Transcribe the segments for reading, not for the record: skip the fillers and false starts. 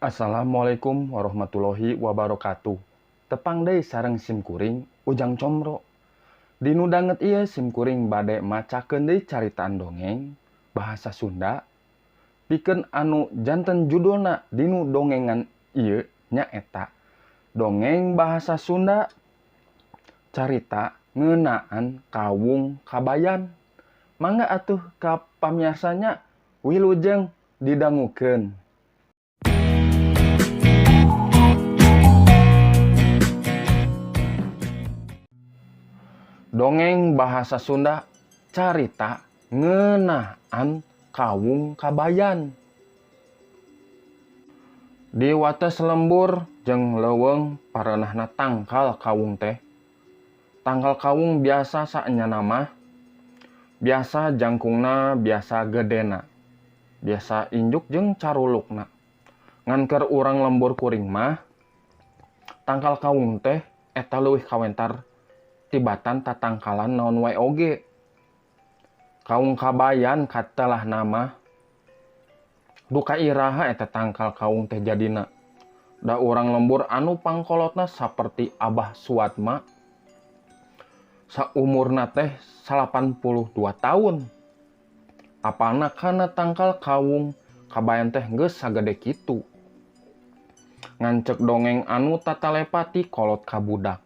Assalamualaikum warahmatullahi wabarakatuh. Tepang deui sareng simkuring Ujang Comro. Dinu danget ieu simkuring bade macakeun deui caritaan dongeng bahasa Sunda pikeun anu janten judulna dinu dongengan ieu nyaeta dongeng bahasa Sunda carita ngeunaan kawung kabayan. Mangga atuh ka pamiarsanya wilujeng didangukeun. Dongeng bahasa Sunda carita ngeunaan kawung kabayan. Di wates lembur jeung leuweung pareunahna tangkal kawung teh. Tangkal kawung biasa saenyana mah biasa jangkungna biasa gedena. Biasa injuk jeung carulukna. Ngan keur urang lembur kuring mah tangkal kawung teh eta leuwih kawentar tibatan tatangkalan naon wae oge. Kawung kabayan katelah nama duka iraha eta tangkal kawung teh jadina. Da urang lembur anu pangkolotna saperti Abah Suatma saumurna teh 82 tahun. Apana kana tangkal kawung kabayan teh geus sagede kitu. Ngancek dongeng anu tatalepati kolot ka budak.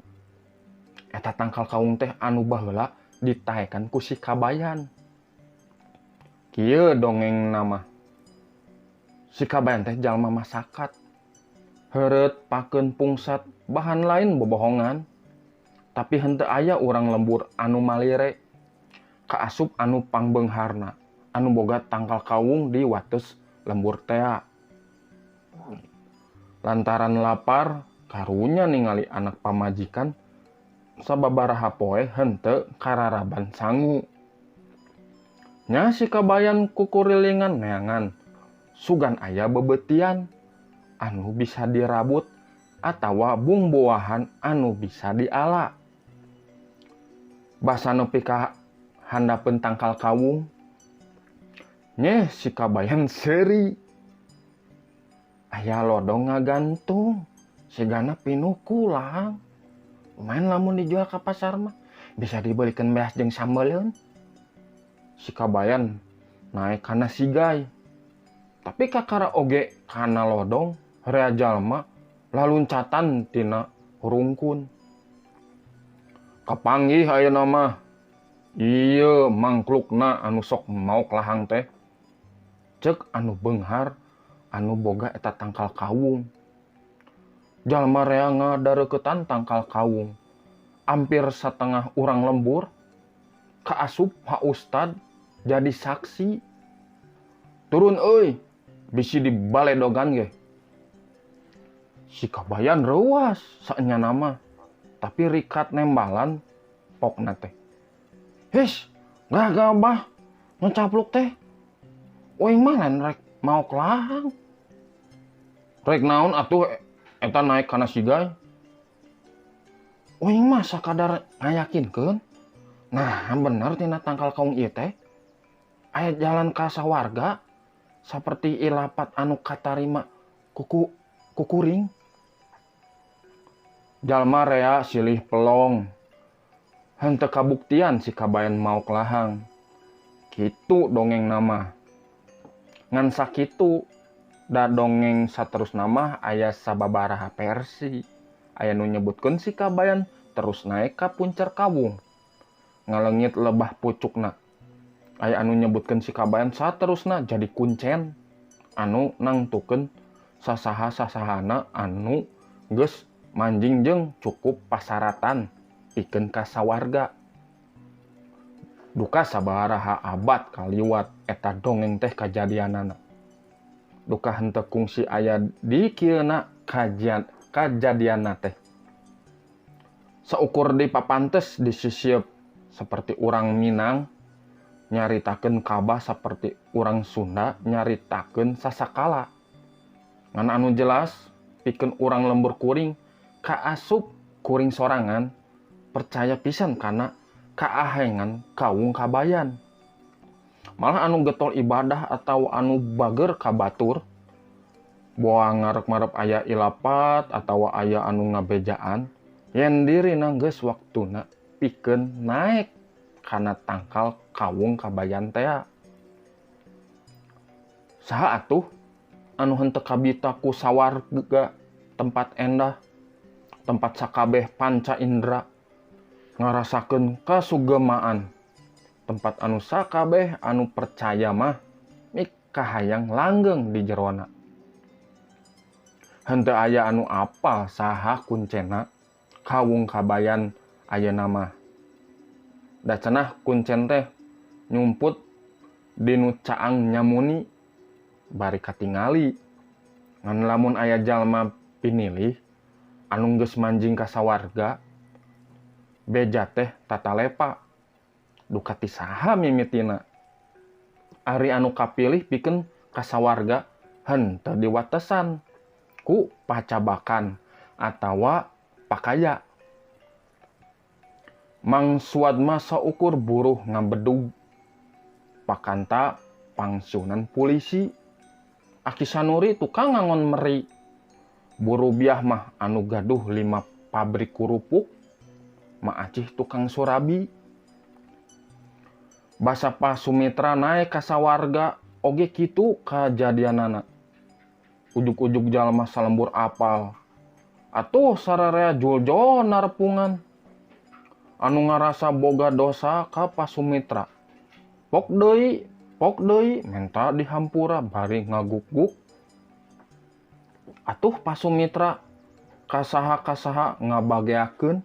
Eta tangkal kawung teh anu baheula ditaekan ku si kabayan. Kieu dongeng nama. Si kabayan teh jalma masakat. Heureut pakeun pungsat bahan lain bobohongan. Tapi henteu aya urang lembur anu malire kaasup anu pangbeungharna anu boga tangkal kawung di wates lembur tea. Lantaran lapar karunya ningali anak pamajikan sababaraha poe henteu kararaban sangu. Nya si kabayan kukurilingan neangan sugan aya bebeutian anu bisa dirabut atawa bungbuahan anu bisa diala. Basa nepi ka handapeun tangkal kawung. Nyeh si kabayan seuri. Aya lodong ngagantung sigana pinuh kulang. Lumayan lamun dijual ke pasar mah bisa dibelikan beas jeung sambeleun. Si kabayan naik kana sigay. Tapi kakara oge kana lodong rea jalma laluncatan tina rungkun. Kapanggih ayeuna mah. Ieu mangklukna anu sok maok lahang teh. Ceuk anu beunghar anu boga eta tangkal kawung. Jalma rea ngadareuketan tangkal kawung. Ampir satengah urang lembur kaasup ha ustad jadi saksi. Turun euy, bisi dibaledogan ge. Si kabayan reuas saenyana mah, tapi rikat nembalan pokna teh. His, gagabah ngecapluk teh. Uing mah lain rek maok lahang. Rek naon atuh eta naik kana sigay. Uing mah sakadar ngayakinkeun. Nah, bener tina tangkal kawung ieu teh. Aya jalan ka sawarga saperti ilapat anu katarima kukuring. Jalma rea silih pelong. Henteu kabuktian si kabayan maok lahang. Kitu dongeng nama. Ngan sakitu da dongeng saterusna mah aya sababaraha versi. Aya nu nyebutkeun si kabayan terus naik ka puncer kawung. Ngaleungit lebah pucukna. Aya anu nyebutkeun si kabayan saterusna jadi kuncen. Anu nangtukeun sasaha-sasahana anu geus manjing jeung cukup pasaratan pikeun ka sawarga. Duka sabaraha abad kaliwat eta dongeng teh kajadianana. Duka henteu kungsi aya di kieuna kajadianna teh. Saukur dipapantes disisieup seperti urang Minang nyaritakeun kabah saperti urang Sunda nyaritakeun sasakala. Ngan anu jelas pikeun urang lembur kuring kaasup kuring sorangan percaya pisan kana kaahengan kawung kabayan. Malah anu getol ibadah atau anu bager ka batur Boa ngarep-ngarep aya ilapat atau aya anu ngabejaan, yen dirina geus waktuna pikeun naek kana tangkal kawung kabayan tea. Saha atuh anu henteu kabita ku sawarga tempat endah, tempat sakabeh panca indera ngarasakeun kasugemaan, tempat anu sakabeh anu percaya mah mika hayang langgeng di jerona. Henteu aya anu apal saha kuncena kawung kabayan ayeuna mah. Da cenah kuncen teh nyumput dinu caang nyamuni bari katingali. Ngan lamun aya jalma pinilih anu geus manjing ka sawarga, beja teh tatalepa. Dukati saha mimitina. Ari anu kapilih pikeun ka sawarga henteu diwatesan ku pacabakan atawa pakaya. Mang Suad mah saukur buruh ngabedug. Pakanta pangsiunan polisi. Aki Sanuri tukang ngangon meri. Buru biah mah anu gaduh 5 pabrik kurupuk. Ma Acih tukang surabi. Basa Pa Sumitra naik ka sawarga oge kitu kajadianana. Ujug-ujug jalma salembur apal. Atuh sararea juljo narepungan. Anu ngarasa boga dosa ka Pa Sumitra. Pok deui, menta dihampura bari ngaguk-guk. Atuh Pa Sumitra kasaha-kasaha ngabageakeun.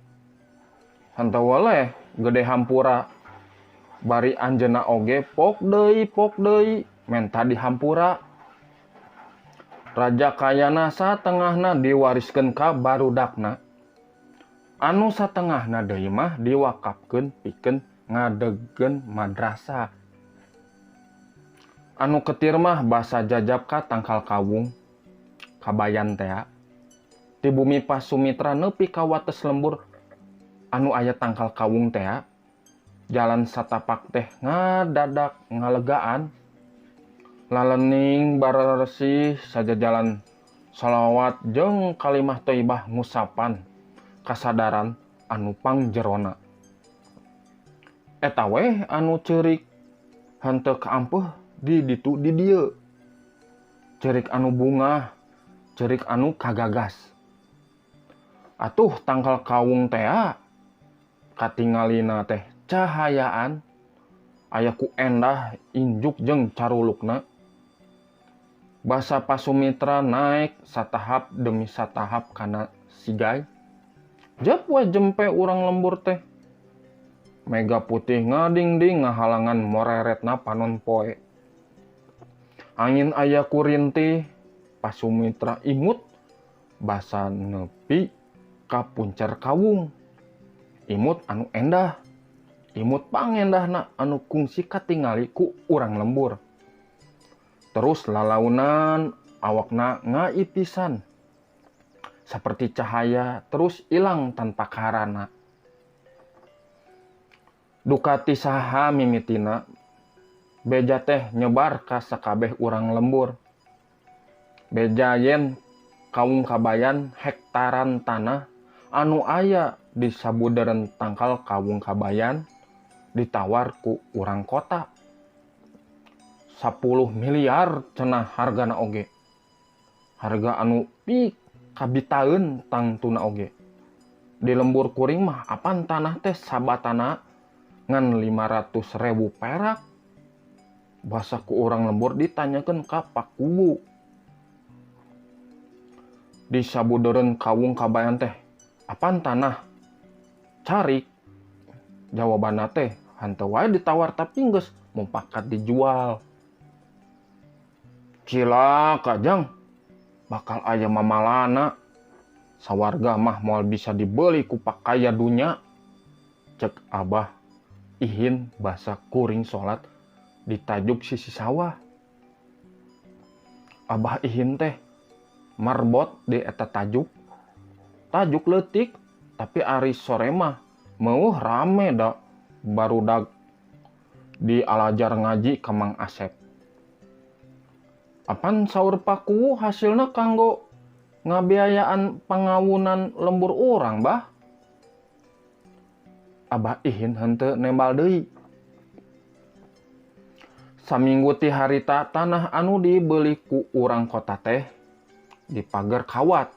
Henteu weleh gede hampura. Bari anjeunna oge pok deui, menta dihampura. Raja kayana satengahna diwariskeun ka barudakna. Anu satengahna deui mah diwakafkeun pikeun ngadegkeun madrasah. Anu ketir mah basa jajab ka tangkal kawung kabayan tea. Di bumi Pa Sumitra nepi ka wates lembur anu aya tangkal kawung tea. Jalan satapak teh ngadadak ngalegaan. Lalening barersih saja jalan shalawat jeung kalimah thayyibah ngusapan kasadaran anu pangjerona. Eta weh anu ceurik henteu kaampeuh di ditu di dieu. Ceurik anu bungah, ceurik anu kagagas. Atuh tangkal kawung tea katingalina teh cahayaan aya ku endah injuk jeung carulukna. Basa Pa Sumitra naik satahap demi satahap kana sigay. Jep we jempe urang lembur teh. Mega putih ngadingding ngahalangan moreretna panon poe. Angin aya ku rintih, Pa Sumitra imut basa nepi ka puncer kawung. Imut anu endah, imut pangendahna anu kungsi katingali ku urang lembur. Terus lalaunan awakna ngaipisan. Seperti cahaya terus ilang tanpa karana. Dukati saha mimitina. Beja teh nyebar ka sakabeh urang lembur. Beja yen kawung kabayan hektaran tanah anu aya di sabudeureun tangkal kawung kabayan ditawar ku urang kota. 10 miliar cenah hargana oge. Harga anu pik kabitaeun tangtuna oge. Di lembur kuring mah apan tanah teh sabatana ngan 500.000 perak. Basa ku urang lembur ditanyakeun ka pakubu. Di sabudeureun kawung kabayan teh apan tanah? Carik. Jawabanna teh henteu wae ditawar tapi geus mupakat dijual. Cilaka jang, bakal aya mamalana. Sawarga mah moal bisa dibeli ku pakaya dunya. Cek Abah Ihin basa kuring salat di tajuk sisi sawah. Abah Ihin teh marbot di eta tajuk. Tajuk leutik tapi ari sore mah meuh rame da barudag di alajar ngaji ka Mang Asep. Apan saur paku hasilna kanggo ngabiayaan pangawunan lembur orang, bah. Abah Ihin henteu nembal deui. Saminggu ti harita tanah anu dibeli ku urang kota teh di pagar kawat.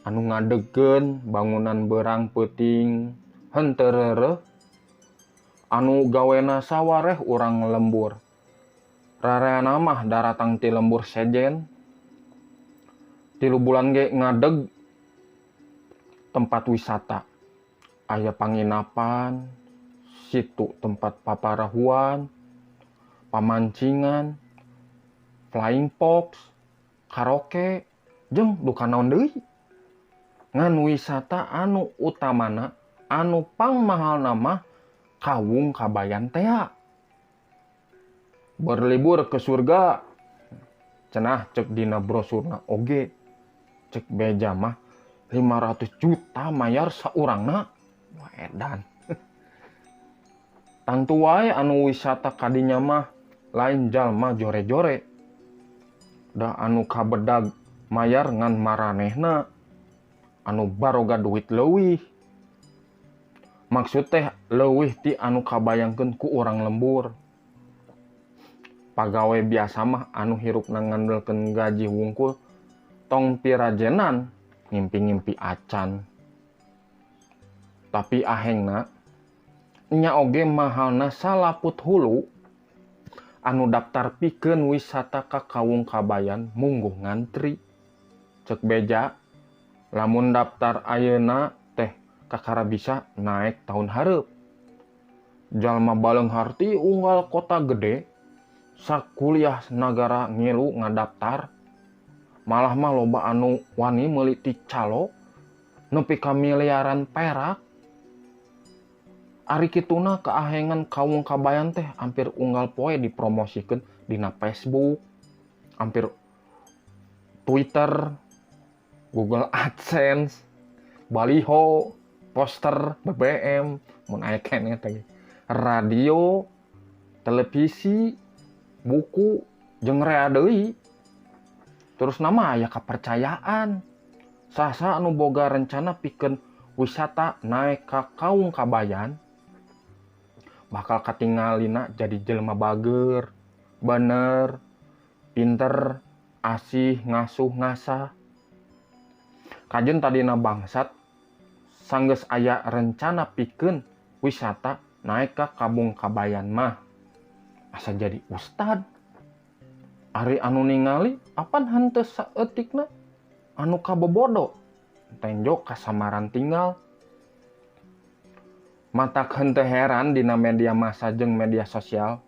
Anu ngadegkeun bangunan berang peuting henteu reureuh. Anu gawena sawareh urang lembur. Rareana mah daratang ti lembur sejen. 3 bulan ge ngadeg tempat wisata. Aya panginapan, situ tempat paparahuan, pamancingan, flying fox, karaoke, jeung duka naon deui. Ngan wisata anu utamana, anu pangmahalna mah Kawung Kabayan teh. Berlibur ke surga, cenah cek dina brosurna oge. Cek beja mah 500 juta mayar saurangna. Wah edan. Tangtu wae anu wisata kadinya mah lain jalma jore-jore. Da anu kabedag mayar ngan maranehna. Anu baroga duit leuwih. Maksud teh leuwih ti anu kabayangkeun ku urang lembur. Pagawe biasa mah anu hirupna ngandelkeun gaji wungkul tong pirajenan ngimpi-ngimpi acan. Tapi ahengna nya oge mahalna salaput hulu anu daftar pikeun wisata ka Kawung Kabayan mungguh ngantri. Cek beja lamun daftar ayeuna teh kakara bisa naek tahun hareup. Jalma baleung harti unggal kota gede sakuliah nagara ngilu ngadaftar. Malah mah loba anu wani meuli ti calo nepi ka miliaran perak. Ari kituna keahengan Kawung Kabayan teh hampir unggal poe dipromosikeun dina Facebook, hampir Twitter, Google AdSense, baliho, poster, BBM, mun aya keneh teh. Radio, televisi, buku, jeung rea deui. Terus nama aya kapercayaan. Sasa anu boga rencana pikeun wisata naek ka Kawung Kabayan bakal katingalina jadi jelema bager, bener, pinter, asih, ngasuh, ngasah. Kajen tadina bangsat sanggeus aya rencana pikeun wisata naek ka Kawung Kabayan mah asa jadi ustad. Ari anu ningali apan henteu saeutikna anu kabobodo tenjok kasamaran tinggal. Matak henteu heran dina media massa jeung media sosial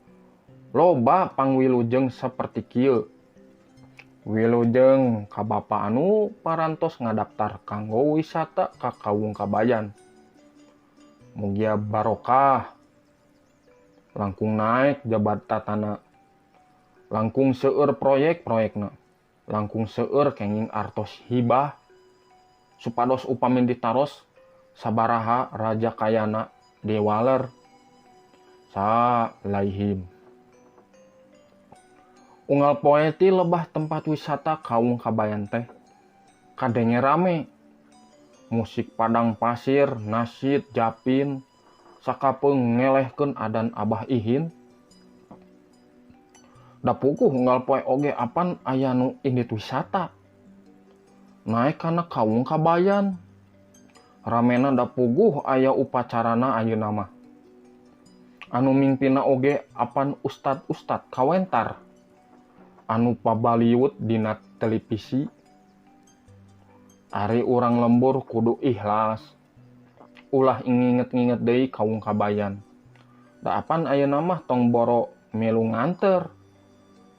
loba pangwilujeng saperti kieu. Wilujeng ka bapa anu parantos ngadaftar kanggo wisata ka Kawung Kabayan. Mugia barokah, langkung naek jabatanna, langkung seueur proyek-proyekna, langkung seueur kenging artos hibah, supados upami ditaros sabaraha raja kayana dewaler salaihim. Unggal poe ti lebah tempat wisata Kawung Kabayan teh kadenge rame. Musik padang pasir, nasid, japin, sakapeung ngelehkeun adan Abah Ihin. Da puguh unggal poe oge apan aya nu indit wisata naek kana Kawung Kabayan. Ramena da puguh aya upacarana ayeuna mah. Anu mingpina oge apan ustad-ustad kawentar anu pabaliut dina televisi. Ari urang lembur kudu ikhlas. Ulah nginget-nginget deui Kawung Kabayan. Da apan ayeuna mah tong boro melu nganter.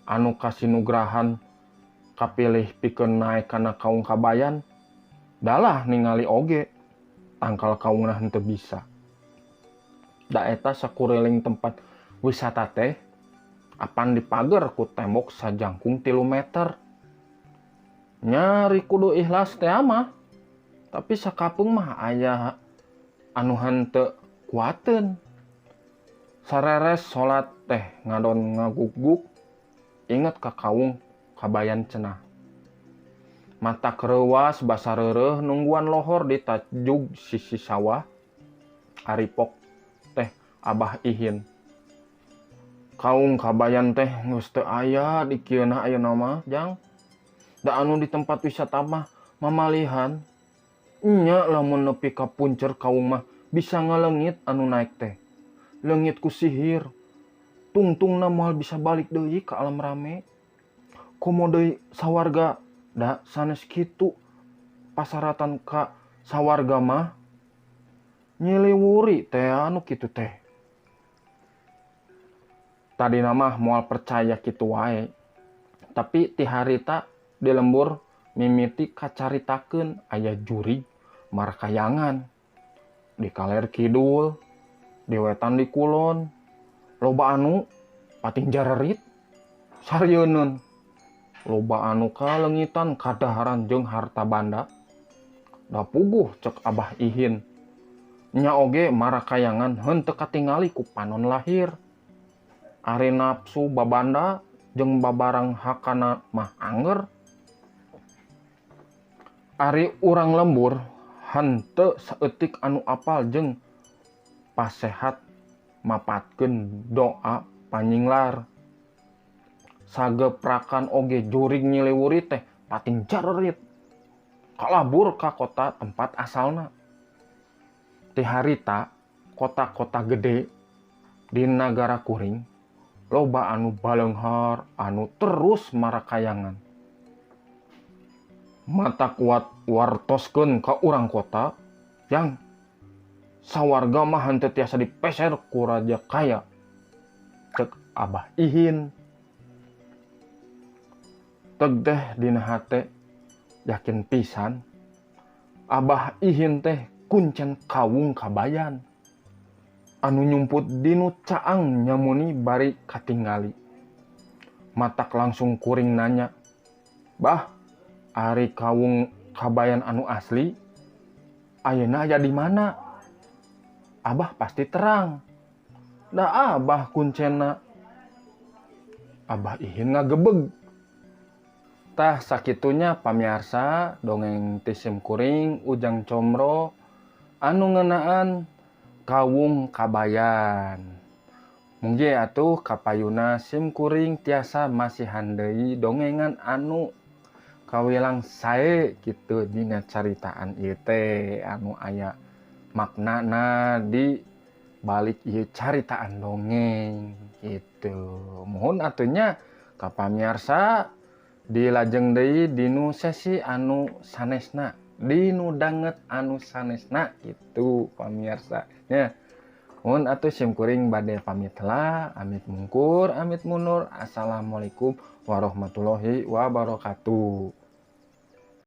Anu kasinugrahan kapilih pikeun naek kana Kawung Kabayan. Dalah ningali oge tangkal kawungna henteu bisa. Da eta sakuriling tempat wisata teh apan dipager ku tembok sajangkung 3 meter. Nyari kudu ikhlas teh mah. Tapi sakapeung mah aya anu henteu kuateun. Sareres salat teh ngadon ngaguk-guk inget ka kawung kabayan cenah. Mata kerewas basa reureuh nungguan lohor di tajug sisi sawah. Haripok teh Abah Ihin. Kaung kabayan teh geus teu aya di kieuna ayeuna mah, Jang. Da anu di tempat wisata mah mamalihan. Nya lamun nepi ka puncer kaung mah bisa ngaleungit anu naik teh. Leungit ku sihir. Tungtungna moal bisa balik deui ka alam rame. Komo deui sawarga da sanes kitu pasaratan ka sawarga mah nyiliwuri teh anu kitu teh. Tadina mah moal percaya kitu wae. Tapi ti harita di lembur mimiti kacaritakeun aya jurig marakayangan di kaler kidul, di wetan di kulon, loba anu pating jarerit saryeunun. Loba anu kaleungitan kadaharan jeung harta banda. Da puguh cek Abah Ihin. Nya oge marakayangan henteu katingali ku panon lahir. Ari nafsu babanda jeung babarang hakana mah anger. Ari urang lembur henteu saeutik anu apal jeung pasehat mapatkeun doa panyinglar. Sageprakan oge jurig nyiliwuri teh pating jarerit. Kalabur ka kota tempat asalna. Ti harita kota-kota gede di nagara kuring loba anu baleunghar anu terus marakayangan. Mata kuat wartoskeun ka urang kota yang sawarga mah henteu tiasa dipeser ku raja kaya. Cek Abah Ihin. Teg teh dina hate yakin pisan Abah Ihin teh kuncen kawung kabayan anu nyumput dinu caang nyamuni bari katingali. Matak langsung kuring nanya, "Bah, ari kawung kabayan anu asli ayeuna aya di mana?" Abah pasti terang. Da Abah kuncenna. Abah Ihin ngagebeg. Tah sakitunya pamiarsa dongeng ti Sim Kuring Ujang Comro anu ngeunaan kawung kabayan. Mungkin atuh kapayuna Sim Kuring tiasa masihan deui dongengan anu kawilang sae kitu dina caritaan ieu teh anu aya maknana di balik ieu caritaan dongeng gitu. Mohon atunya ka pamiarsa dilajeng deui dinu sesi anu sanesna, dinu danget anu sanesna gitu pamiarsa nya. Mun atuh Sim Kuring bade pamit heula, amit mungkur, amit mundur. Assalamualaikum warahmatullahi wabarakatuh.